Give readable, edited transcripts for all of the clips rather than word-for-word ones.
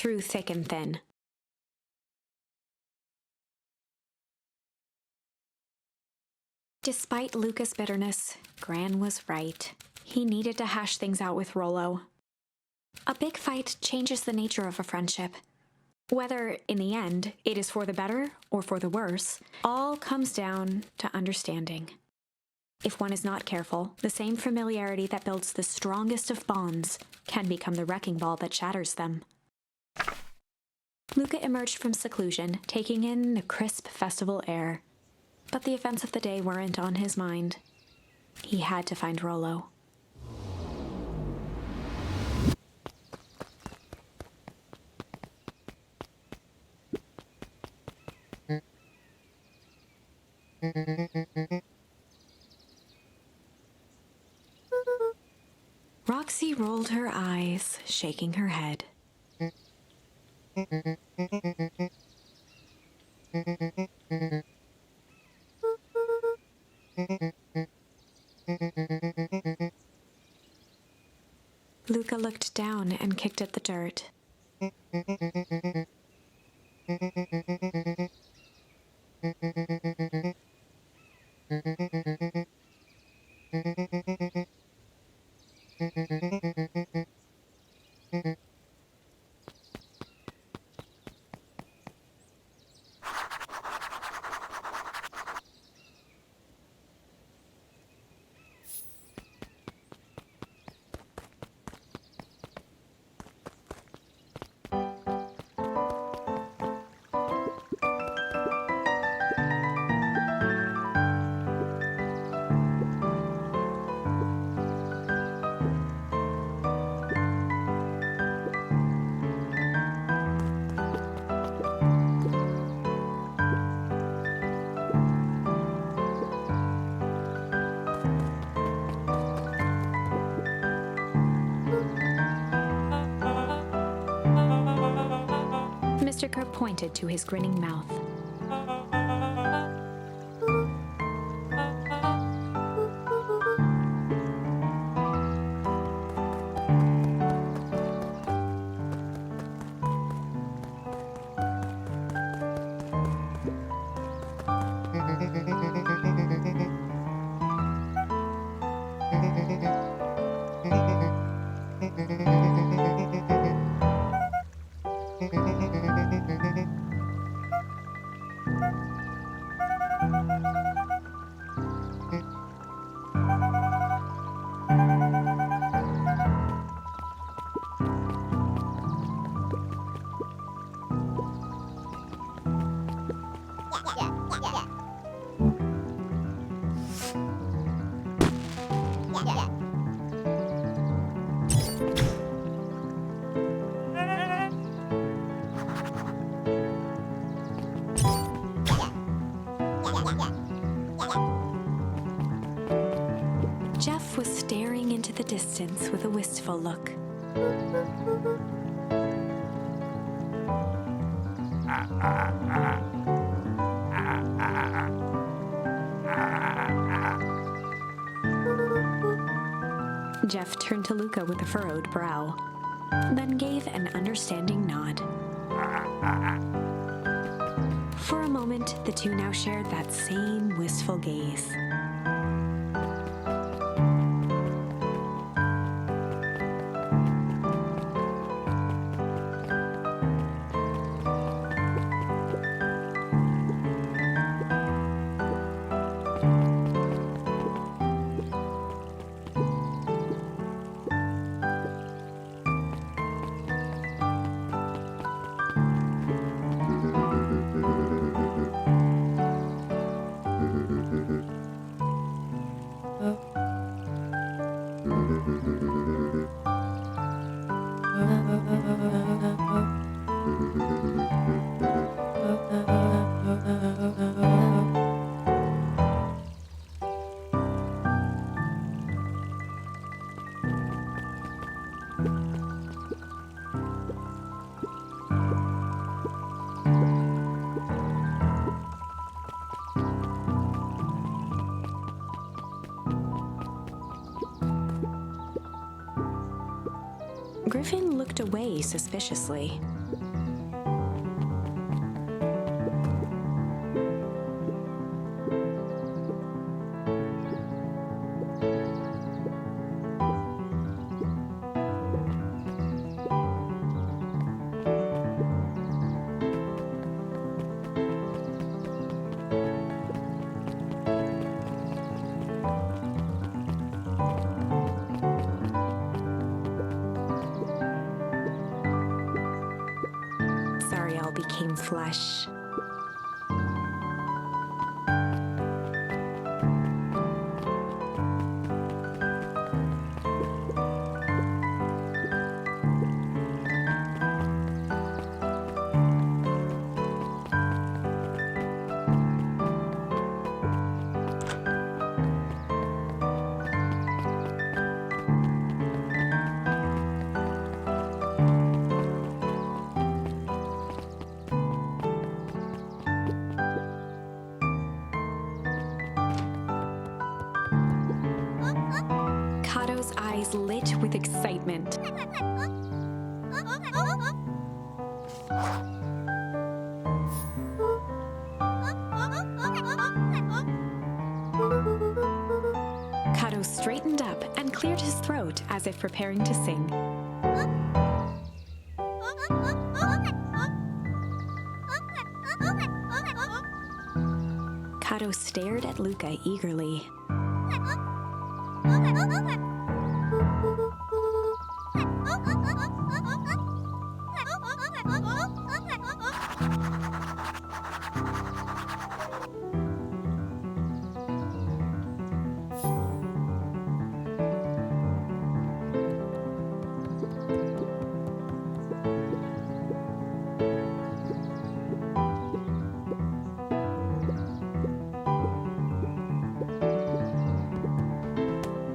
through thick and thin. Despite Luka's bitterness, Gran was right. He needed to hash things out with Rollo. A big fight changes the nature of a friendship. Whether, in the end, it is for the better or for the worse, all comes down to understanding. If one is not careful, the same familiarity that builds the strongest of bonds can become the wrecking ball that shatters them. Luka emerged from seclusion, taking in the crisp festival air. But the events of the day weren't on his mind. He had to find Rollo. Roxy rolled her eyes, shaking her head. Luka looked down and kicked at the dirt. Mr. Kerr pointed to his grinning mouth. Jeff was staring into the distance with a wistful look. Jeff turned to Luka with a furrowed brow, then gave an understanding nod. For a moment, the two now shared that same wistful gaze. Griffin looked away suspiciously. flesh. Kato's eyes lit with excitement. Kato straightened up and cleared his throat as if preparing to sing. Kato stared at Luka eagerly.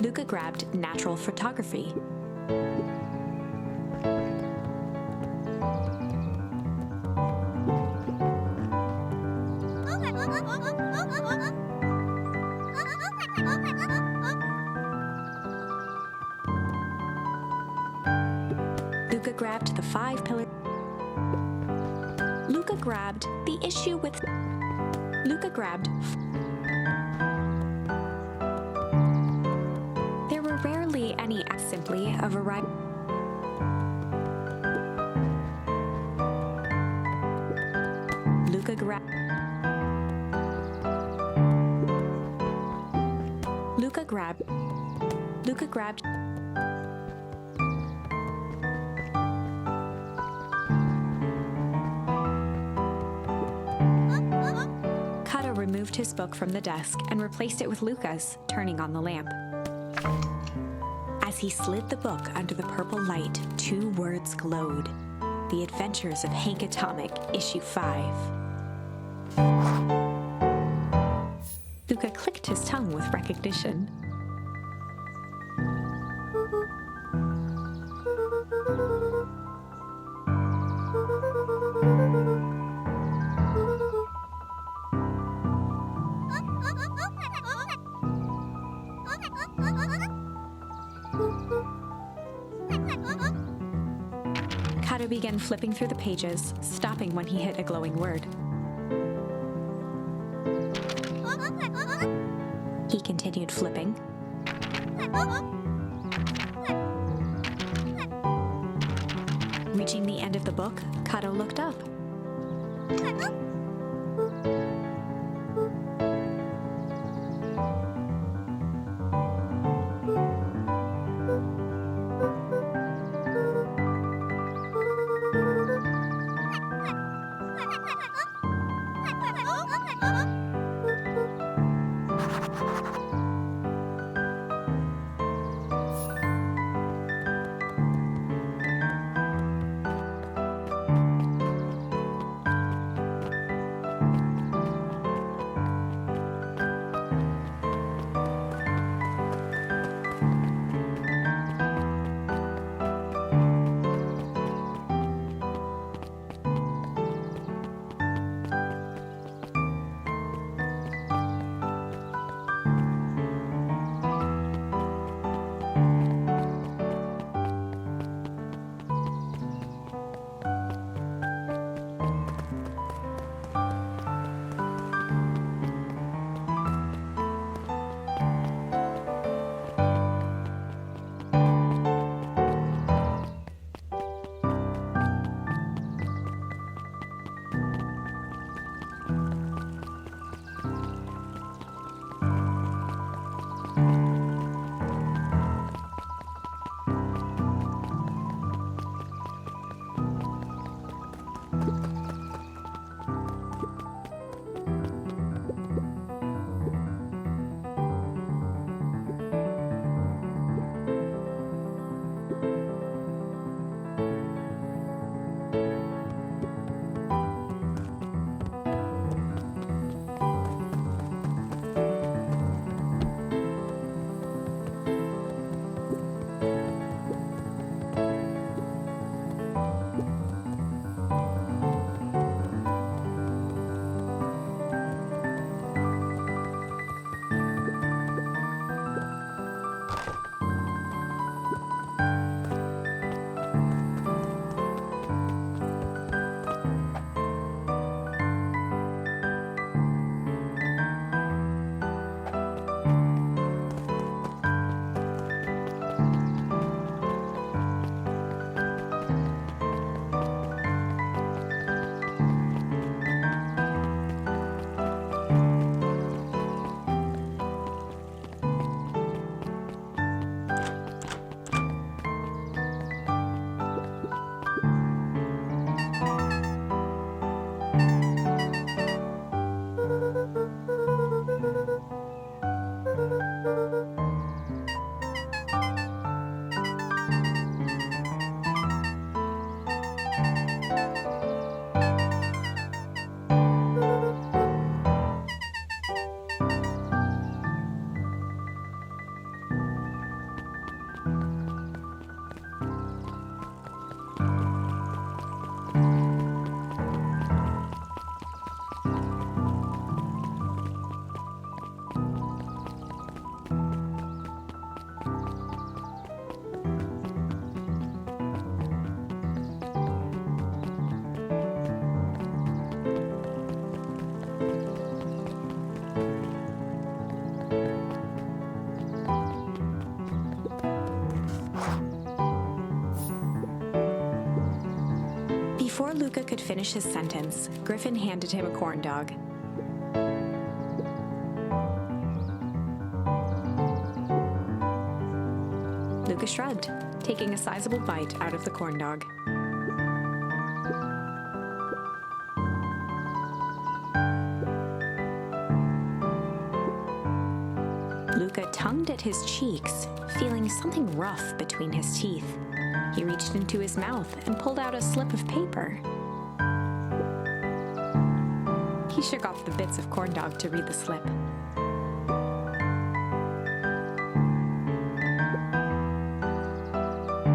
Luka grabbed natural photography. Luka grabbed the 5 pillars. Luka grabbed the issue with. Luka grabbed. There were rarely any simply a variety. Luka grabbed. Luka grabbed. Luka grabbed. Kato removed his book from the desk and replaced it with Luka's, turning on the lamp. As he slid the book under the purple light, 2 words glowed. The Adventures of Hank Atomic, Issue 5. Luka clicked his tongue with recognition. Kato began flipping through the pages, stopping when he hit a glowing word. He continued flipping. Reaching the end of the book, Kato looked up. Before Luka could finish his sentence, Griffin handed him a corn dog. Luka shrugged, taking a sizable bite out of the corn dog. Luka tongued at his cheeks, feeling something rough between his teeth. He reached into his mouth and pulled out a slip of paper. He shook off the bits of corn dog to read the slip.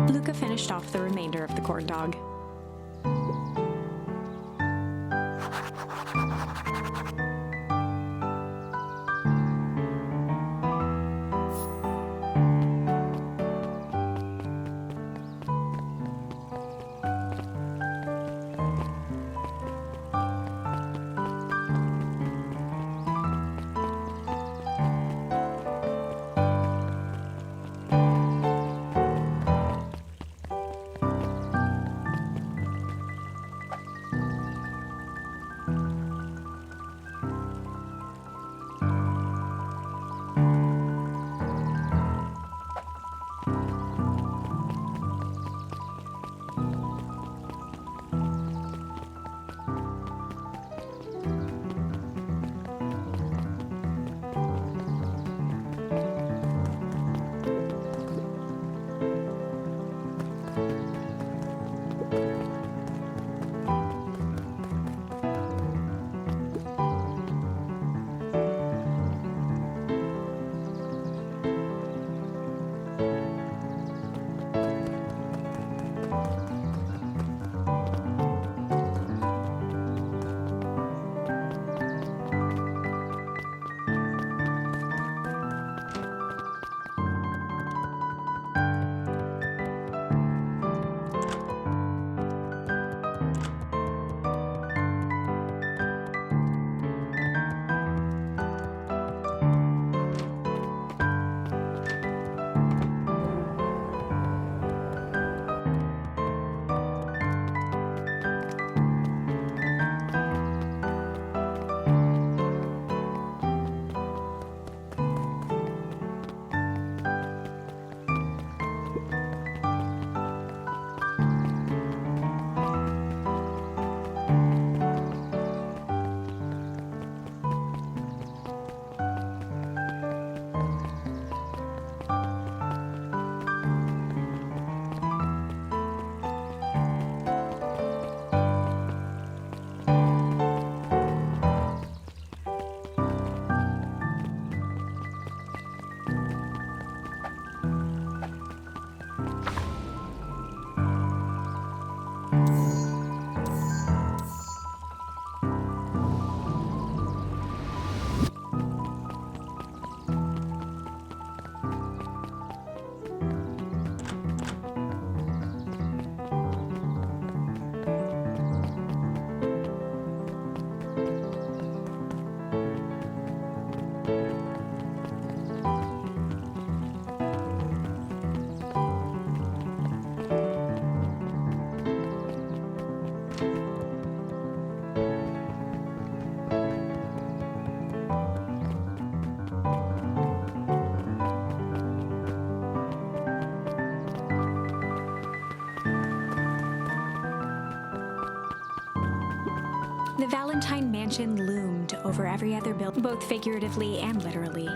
Luka finished off the remainder of the corn dog. The Valentine mansion loomed over every other building, both figuratively and literally.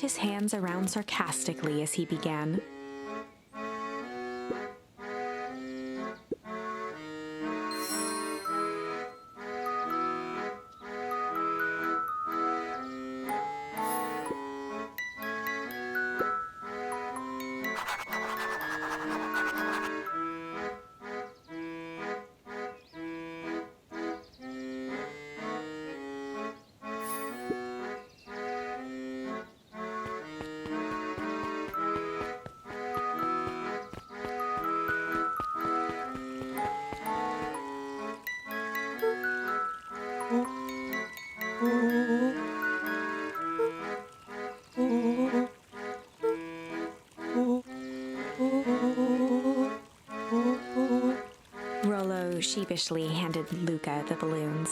his hands around sarcastically as he began. Rollo sheepishly handed Luka the balloons.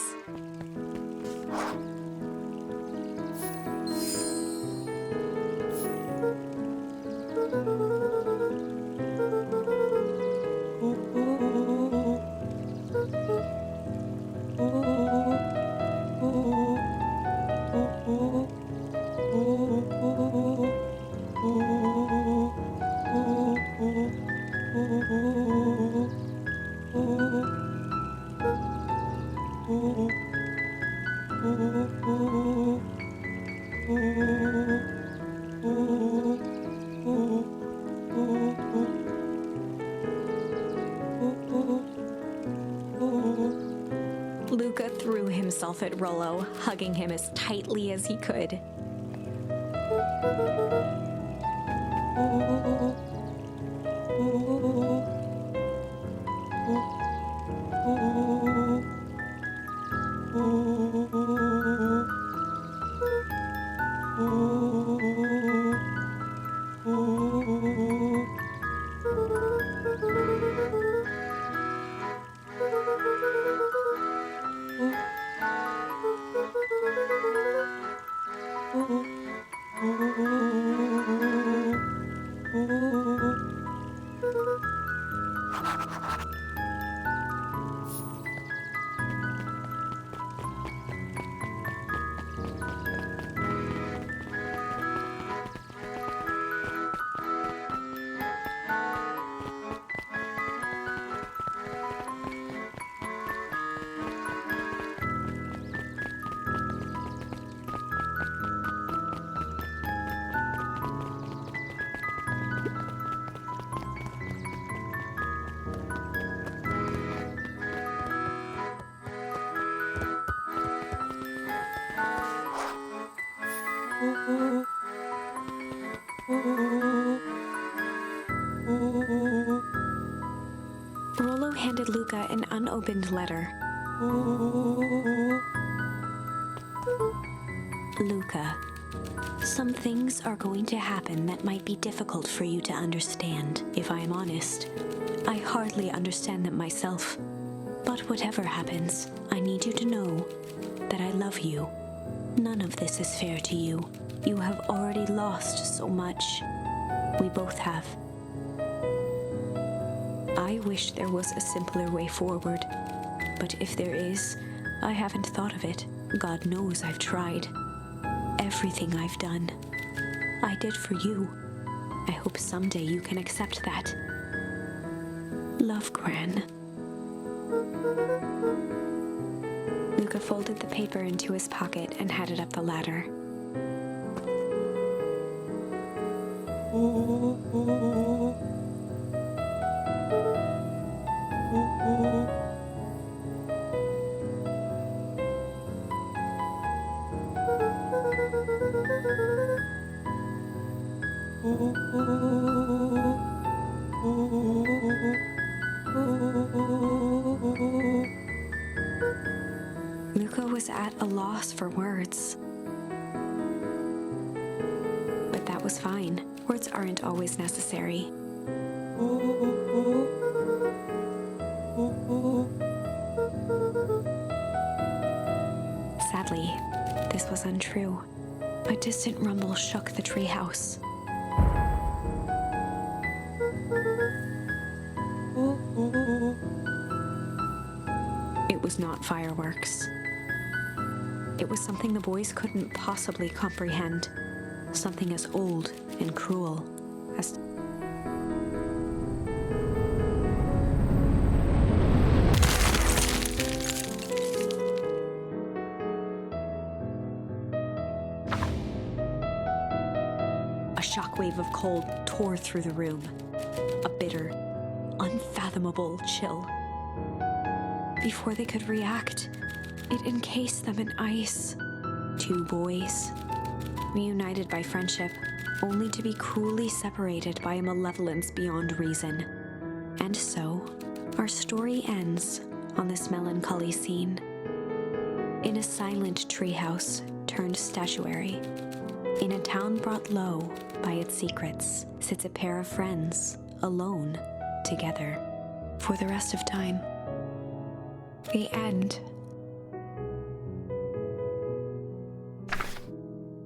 Luka threw himself at Rollo, hugging him as tightly as he could. Rollo handed Luka an unopened letter. Luka, some things are going to happen that might be difficult for you to understand. If I am honest, I hardly understand them myself. But whatever happens, I need you to know that I love you. None of this is fair to you. You have already lost so much. We both have. I wish there was a simpler way forward, but if there is, I haven't thought of it. God knows I've tried. Everything I've done, I did for you. I hope someday you can accept that. Love, Gran. Luka folded the paper into his pocket and headed up the ladder. Luka was at a loss for words. But that was fine. Words aren't always necessary. Sadly, this was untrue. A distant rumble shook the treehouse. It was not fireworks. It was something the boys couldn't possibly comprehend. something as old and cruel as... A shockwave of cold tore through the room. A bitter, unfathomable chill. Before they could react, it encased them in ice. Two boys, reunited by friendship, only to be cruelly separated by a malevolence beyond reason. And so, our story ends on this melancholy scene. In a silent treehouse turned statuary, in a town brought low by its secrets, sits a pair of friends, alone, together, for the rest of time. The end.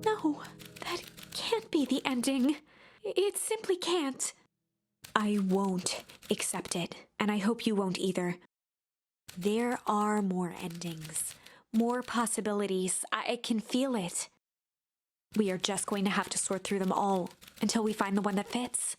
No, that can't be the ending. It simply can't. I won't accept it, and I hope you won't either. There are more endings, more possibilities. I can feel it. We are just going to have to sort through them all until we find the one that fits.